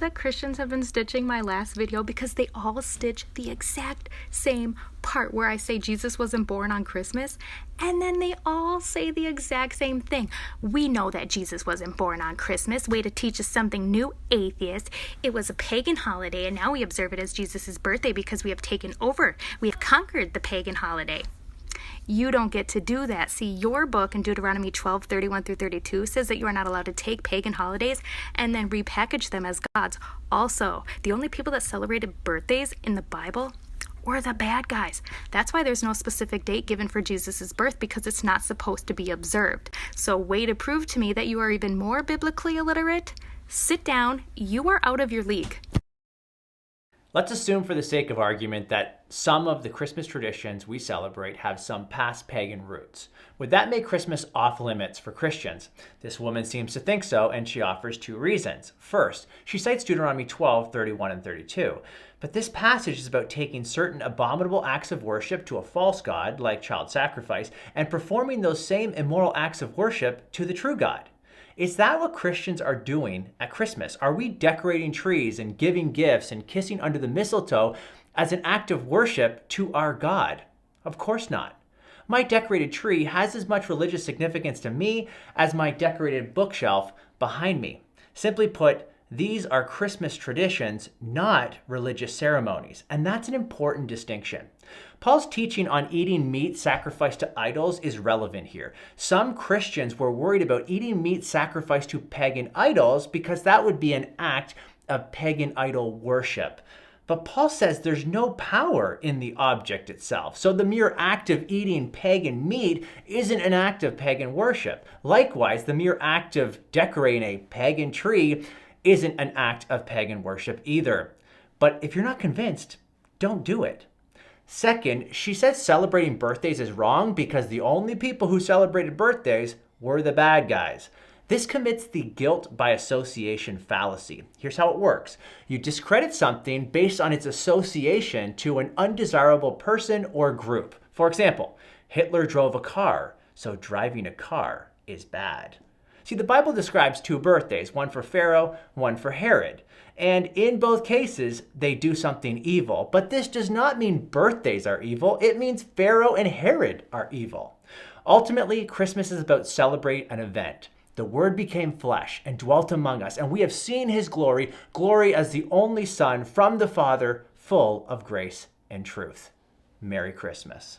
that Christians have been stitching my last video because they all stitch the exact same part where I say Jesus wasn't born on Christmas, and then they all say the exact same thing. We know that Jesus wasn't born on Christmas. Way to teach us something new, atheist. It was a pagan holiday, and now we observe it as Jesus' birthday because we have taken over. We have conquered the pagan holiday. You don't get to do that. See, your book in Deuteronomy 12:31-32 says that you are not allowed to take pagan holidays and then repackage them as gods. Also, the only people that celebrated birthdays in the Bible were the bad guys. That's why there's no specific date given for Jesus' birth, because it's not supposed to be observed. So, way to prove to me that you are even more biblically illiterate. Sit down. You are out of your league. Let's assume for the sake of argument that some of the Christmas traditions we celebrate have some past pagan roots. Would that make Christmas off limits for Christians? This woman seems to think so, and she offers two reasons. First, she cites Deuteronomy 12:31-32. But this passage is about taking certain abominable acts of worship to a false god, like child sacrifice, and performing those same immoral acts of worship to the true God. Is that what Christians are doing at Christmas? Are we decorating trees and giving gifts and kissing under the mistletoe as an act of worship to our God? Of course not. My decorated tree has as much religious significance to me as my decorated bookshelf behind me. Simply put, these are Christmas traditions, not religious ceremonies, and that's an important distinction. Paul's teaching on eating meat sacrificed to idols is relevant here. Some Christians were worried about eating meat sacrificed to pagan idols because that would be an act of pagan idol worship. But Paul says there's no power in the object itself. So the mere act of eating pagan meat isn't an act of pagan worship. Likewise, the mere act of decorating a pagan tree isn't an act of pagan worship either. But if you're not convinced, don't do it. Second, she says celebrating birthdays is wrong because the only people who celebrated birthdays were the bad guys. This commits the guilt by association fallacy. Here's how it works. You discredit something based on its association to an undesirable person or group. For example, Hitler drove a car, so driving a car is bad. See, the Bible describes two birthdays, one for Pharaoh, one for Herod. And in both cases, they do something evil. But this does not mean birthdays are evil. It means Pharaoh and Herod are evil. Ultimately, Christmas is about celebrating an event. The Word became flesh and dwelt among us, and we have seen his glory, glory as the only Son from the Father, full of grace and truth. Merry Christmas.